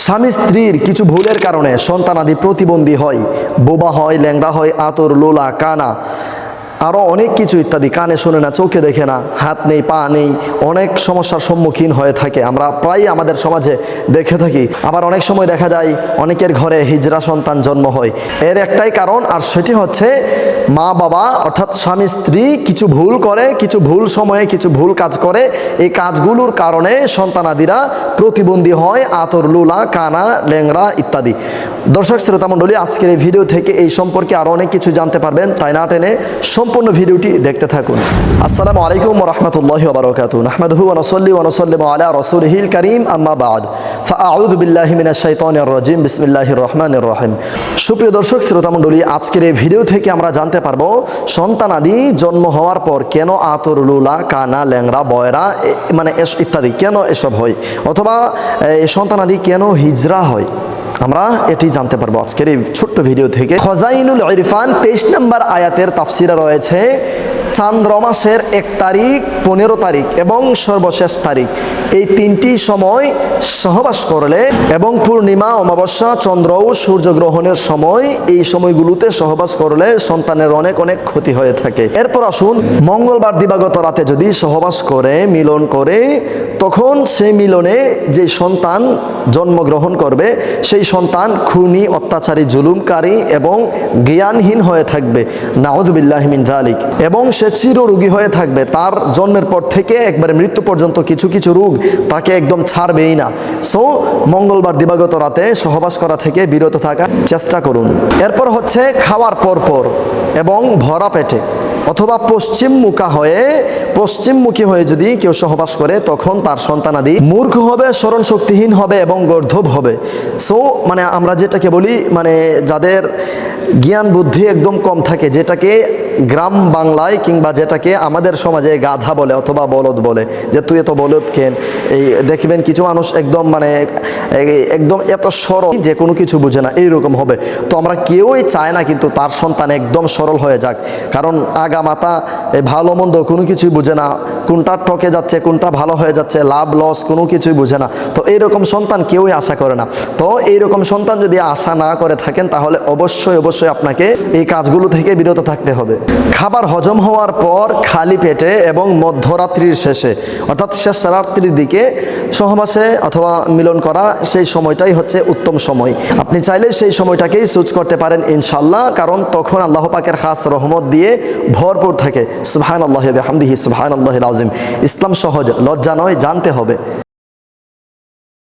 স্বামী স্ত্রীর কিছু ভুলের কারণে সন্তানাদি প্রতিবন্ধী হয়, বোবা হয়, ল্যাংড়া হয়, আতর, লোলা, কানা, আরও অনেক কিছু ইত্যাদি। কানে শোনে না, চোখে দেখে না, হাত নেই, পা নেই, অনেক সমস্যার সম্মুখীন হয়ে থাকে। আমরা প্রায়ই আমাদের সমাজে দেখে থাকি। আবার অনেক সময় দেখা যায় অনেকের ঘরে হিজড়া সন্তান জন্ম হয়। এর একটাই কারণ, আর সেটি হচ্ছে মা বাবা অর্থাৎ স্বামী স্ত্রী কিছু ভুল করে, কিছু ভুল সময়ে কিছু ভুল কাজ করে। এই কাজগুলোর কারণে সন্তানাদিরা প্রতিবন্ধী হয়, আতর, লুলা, কানা, ল্যাংড়া ইত্যাদি। দর্শক শ্রোতা মণ্ডলী, আজকের এই ভিডিও থেকে এই সম্পর্কে আরও অনেক কিছু জানতে পারবেন, তাই না টেনে সম্পূর্ণ ভিডিওটি দেখতে থাকুন। আসসালামু আলাইকুম ওয়া রাহমাতুল্লাহি ওয়া বারাকাতুহু। নাহমাদুহু ওয়া নুসাল্লি ওয়া নুসাল্লিমু আলা রাসূলিহিল কারীম, আম্মা বা'দ। ফাআউযু বিল্লাহি মিনাশ শাইতানির রাজীম। বিসমিল্লাহির রহমানির রহিম। সুপ্রিয় দর্শক শ্রোতা মণ্ডলী, আজকের এই ভিডিও থেকে আমরা জানতে পারবো সন্তানাদি জন্ম হওয়ার পর কেন আতর, লুলা, কানা, ল্যাংড়া, বয়রা ইত্যাদি কেন এসব হয়, অথবা সন্তানাদি কেন হিজড়া হয়। আমরা এটি জানতে পারবো আজকের এই ছোট্ট ভিডিও থেকে। খজাইনুল ইরফান 23 নম্বর আয়াতের তাফসিরে রয়েছে চান্দ্র মাসের 1 তারিখ, 15 তারিখ এবং সর্বশেষ তারিখ, এই তিনটি সময় সহবাস করলে এবং পূর্ণিমা, অমাবস্যা, চন্দ্র ও সূর্যগ্রহণের সময়, এই সময়গুলোতে সহবাস করলে সন্তানের অনেক অনেক ক্ষতি হয়ে থাকে। এরপর আসুন, মঙ্গলবার দিবাগত রাতে যদি সহবাস করে, মিলন করে, তখন সেই মিলনে যে সন্তান জন্মগ্রহণ করবে সেই সন্তান খুনি, অত্যাচারী, জুলুমকারী এবং জ্ঞানহীন হয়ে থাকবে, নাউযুবিল্লাহি মিন যালিক, এবং সে চিররোগী হয়ে থাকবে। তার জন্মের পর থেকে একবারে মৃত্যু পর্যন্ত কিছু কিছু রোগ তাকে একদম ছাড়বেই না। সো মঙ্গলবার দিবাগত রাতে সহবাস করা থেকে বিরত থাকার চেষ্টা করুন। এরপর হচ্ছে খাওয়ার পরপর এবং ভরা পেটে অথবা পশ্চিমমুখী হয়ে যদি কেউ সহবাস করে, তখন তার সন্তানাদি মূর্খ হবে, স্মরণ শক্তিহীন হবে এবং গর্ধব হবে। সো আমরা যেটাকে বলি, যাদের জ্ঞান বুদ্ধি একদম কম থাকে, যেটাকে গ্রাম বাংলায় কিংবা যেটাকে আমাদের সমাজে গাধা বলে অথবা বলদ বলে, যে তুই এত বলদ কেন। এই দেখবেন কিছু মানুষ একদম এত সরল যে কোনো কিছু বুঝে না, এইরকম হবে। তো আমরা কেউই চাই না কিন্তু তার সন্তান একদম সরল হয়ে যাক, কারণ আগামাতা ভালো মন্দ কোনো কিছুই বুঝে না, কোনটা ঠকে যাচ্ছে, কোনটা ভালো হয়ে যাচ্ছে, লাভ লস কোনো কিছুই বুঝে না। তো এইরকম সন্তান কেউই আশা করে না। তো এইরকম সন্তান যদি আশা না করে থাকেন, তাহলে অবশ্যই আপনাকে এই কাজগুলো থেকে বিরত থাকতে হবে। খাবার হজম হওয়ার পর খালি পেটে এবং মধ্যরাত্রির শেষে অর্থাৎ শেষ রাত্রির দিকে সহবাসে অথবা মিলন করা, সেই সময়টাই হচ্ছে উত্তম সময়। আপনি চাইলে সেই সময়টাকেই চুজ করতে পারেন ইনশাআল্লাহ, কারণ তখন আল্লাহ পাকের খাস রহমত দিয়ে ভরপুর থাকে। সুবহানাল্লাহি ওয়া বিহামদিহি, সুবহানাল্লাহিল আযীম। ইসলাম সহজ, লজ্জা নয়, জানতে হবে।